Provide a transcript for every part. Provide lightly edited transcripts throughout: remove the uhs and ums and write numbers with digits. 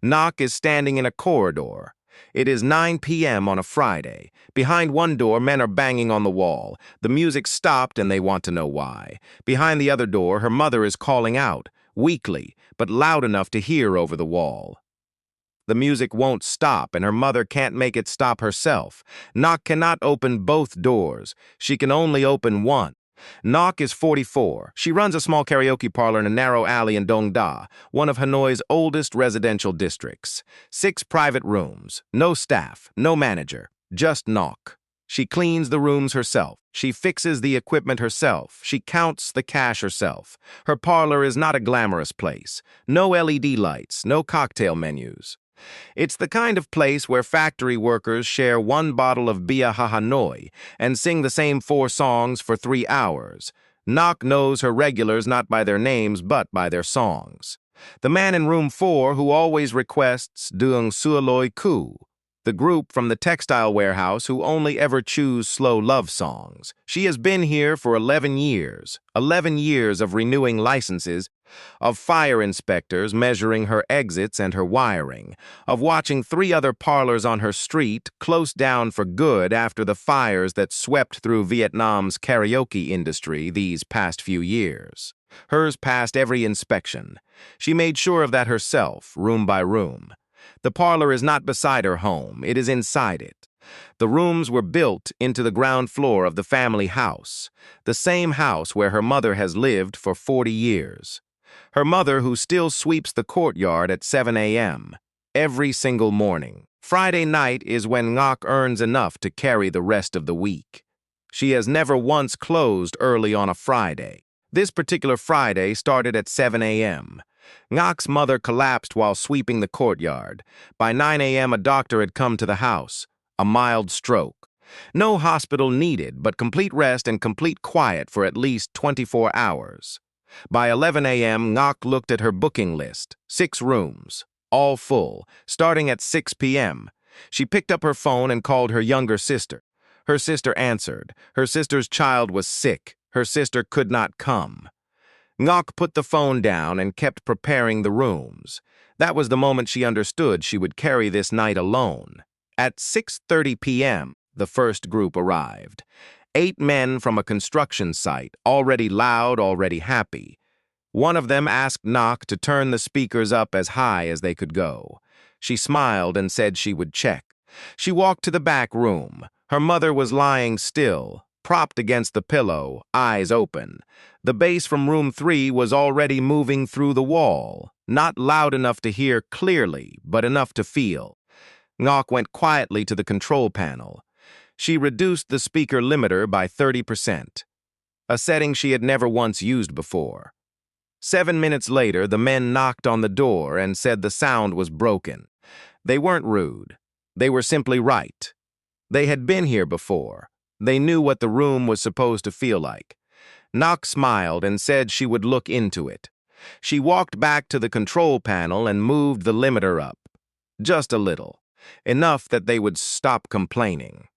Ngọc is standing in a corridor. It is 9 p.m. on a Friday. Behind one door, men are banging on the wall. The music stopped and they want to know why. Behind the other door, her mother is calling out, weakly, but loud enough to hear over the wall. The music won't stop, and her mother can't make it stop herself. Ngọc cannot open both doors. She can only open one. Ngọc is 44. She runs a small karaoke parlor in a narrow alley in Dong Da, one of Hanoi's oldest residential districts. 6 private rooms, no staff, no manager, just Ngọc. She cleans the rooms herself. She fixes the equipment herself. She counts the cash herself. Her parlor is not a glamorous place. No LED lights, no cocktail menus. It's the kind of place where factory workers share one bottle of Bia Ha Hanoi and sing the same 4 songs for 3 hours. Ngọc knows her regulars not by their names but by their songs. The man in room 4 who always requests Duong Sualoi Ku, the group from the textile warehouse who only ever choose slow love songs. She has been here for 11 years. 11 years of renewing licenses, of fire inspectors measuring her exits and her wiring, of watching 3 other parlors on her street close down for good after the fires that swept through Vietnam's karaoke industry these past few years. Hers passed every inspection. She made sure of that herself, room by room. The parlor is not beside her home, it is inside it. The rooms were built into the ground floor of the family house, the same house where her mother has lived for 40 years. Her mother who still sweeps the courtyard at 7 a.m. every single morning. Friday night is when Ngọc earns enough to carry the rest of the week. She has never once closed early on a Friday. This particular Friday started at 7 a.m. Ngoc's mother collapsed while sweeping the courtyard. By 9 a.m. a doctor had come to the house. A mild stroke. No hospital needed, but complete rest and complete quiet for at least 24 hours. By 11 a.m., Ngọc looked at her booking list. 6 rooms, all full, starting at 6 p.m. She picked up her phone and called her younger sister. Her sister answered. Her sister's child was sick. Her sister could not come. Ngọc put the phone down and kept preparing the rooms. That was the moment she understood she would carry this night alone. At 6:30 p.m., the first group arrived. 8 men from a construction site, already loud, already happy. One of them asked Ngọc to turn the speakers up as high as they could go. She smiled and said she would check. She walked to the back room. Her mother was lying still, propped against the pillow, eyes open. The bass from room 3 was already moving through the wall, not loud enough to hear clearly, but enough to feel. Ngọc went quietly to the control panel. She reduced the speaker limiter by 30%, a setting she had never once used before. 7 minutes later, the men knocked on the door and said the sound was broken. They weren't rude. They were simply right. They had been here before. They knew what the room was supposed to feel like. Ngọc smiled and said she would look into it. She walked back to the control panel and moved the limiter up. Just a little. Enough that they would stop complaining.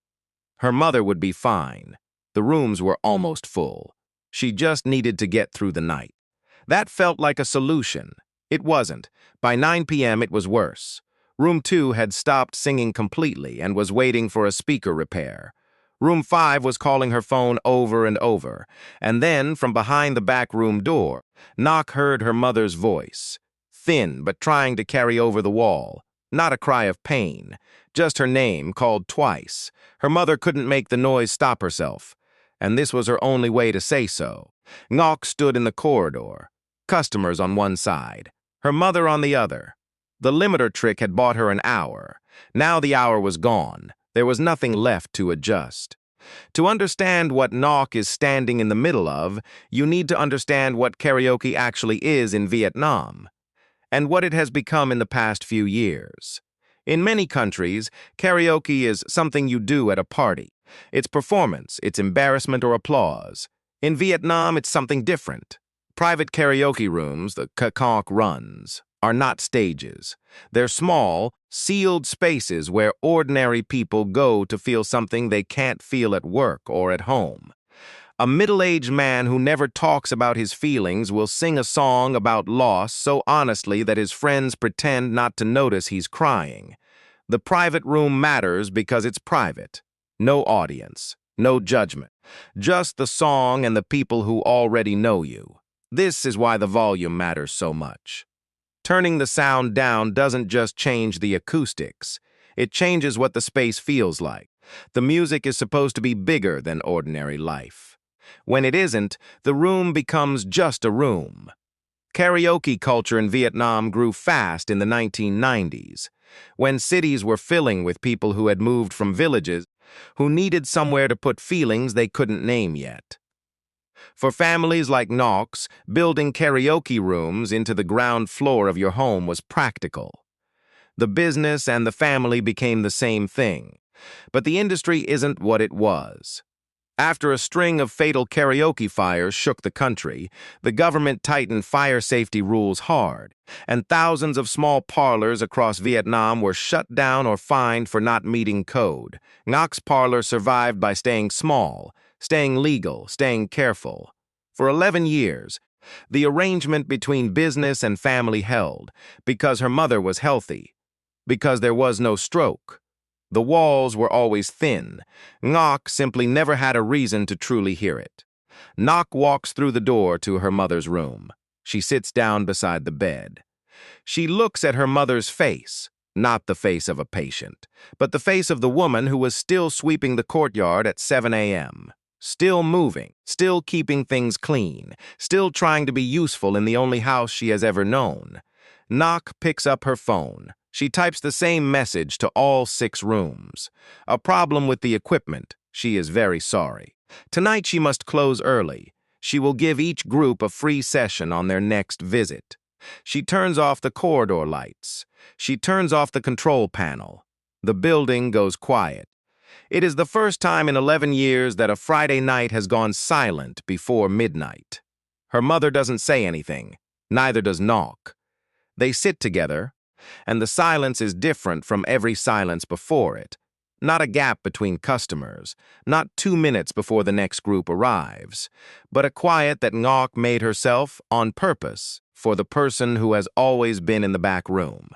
Her mother would be fine. The rooms were almost full. She just needed to get through the night. That felt like a solution. It wasn't. By 9 p.m. it was worse. Room 2 had stopped singing completely and was waiting for a speaker repair. Room 5 was calling her phone over and over. And then, from behind the back room door, Ngọc heard her mother's voice. Thin, but trying to carry over the wall. Not a cry of pain. Just her name, called twice. Her mother couldn't make the noise stop herself. And this was her only way to say so. Ngọc stood in the corridor. Customers on one side. Her mother on the other. The limiter trick had bought her an hour. Now the hour was gone. There was nothing left to adjust. To understand what Ngọc is standing in the middle of, you need to understand what karaoke actually is in Vietnam, and what it has become in the past few years. In many countries, karaoke is something you do at a party. It's performance, it's embarrassment or applause. In Vietnam, it's something different. Private karaoke rooms, the Karaoke runs, are not stages. They're small, sealed spaces where ordinary people go to feel something they can't feel at work or at home. A middle-aged man who never talks about his feelings will sing a song about loss so honestly that his friends pretend not to notice he's crying. The private room matters because it's private. No audience, no judgment, just the song and the people who already know you. This is why the volume matters so much. Turning the sound down doesn't just change the acoustics. It changes what the space feels like. The music is supposed to be bigger than ordinary life. When it isn't, the room becomes just a room. Karaoke culture in Vietnam grew fast in the 1990s, when cities were filling with people who had moved from villages, who needed somewhere to put feelings they couldn't name yet. For families like Ngọc, building karaoke rooms into the ground floor of your home was practical. The business and the family became the same thing, but the industry isn't what it was. After a string of fatal karaoke fires shook the country, the government tightened fire safety rules hard, and thousands of small parlors across Vietnam were shut down or fined for not meeting code. Ngoc's parlor survived by staying small, staying legal, staying careful. For 11 years, the arrangement between business and family held, because her mother was healthy, because there was no stroke. The walls were always thin. Ngọc simply never had a reason to truly hear it. Ngọc walks through the door to her mother's room. She sits down beside the bed. She looks at her mother's face, not the face of a patient, but the face of the woman who was still sweeping the courtyard at 7 a.m., still moving, still keeping things clean, still trying to be useful in the only house she has ever known. Ngọc picks up her phone. She types the same message to all 6 rooms. A problem with the equipment. She is very sorry. Tonight she must close early. She will give each group a free session on their next visit. She turns off the corridor lights. She turns off the control panel. The building goes quiet. It is the first time in 11 years that a Friday night has gone silent before midnight. Her mother doesn't say anything. Neither does Ngọc. They sit together, and the silence is different from every silence before it. Not a gap between customers, not 2 minutes before the next group arrives, but a quiet that Ngọc made herself on purpose for the person who has always been in the back room.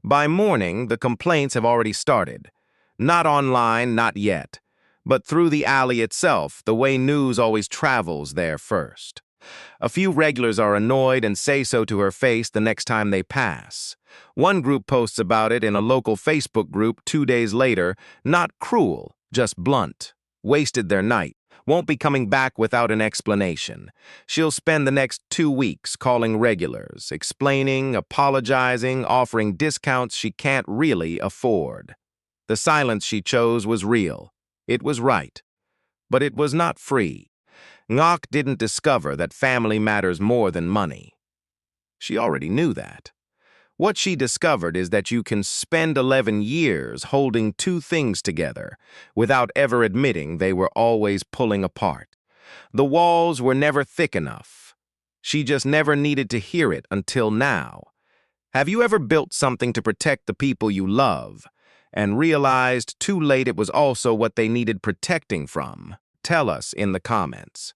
By morning, the complaints have already started. Not online, not yet, but through the alley itself, the way news always travels there first. A few regulars are annoyed and say so to her face the next time they pass. One group posts about it in a local Facebook group 2 days later, not cruel, just blunt. Wasted their night, won't be coming back without an explanation. She'll spend the next 2 weeks calling regulars, explaining, apologizing, offering discounts she can't really afford. The silence she chose was real. It was right. But it was not free. Ngọc didn't discover that family matters more than money. She already knew that. What she discovered is that you can spend 11 years holding 2 things together without ever admitting they were always pulling apart. The walls were never thick enough. She just never needed to hear it until now. Have you ever built something to protect the people you love and realized too late it was also what they needed protecting from? Tell us in the comments.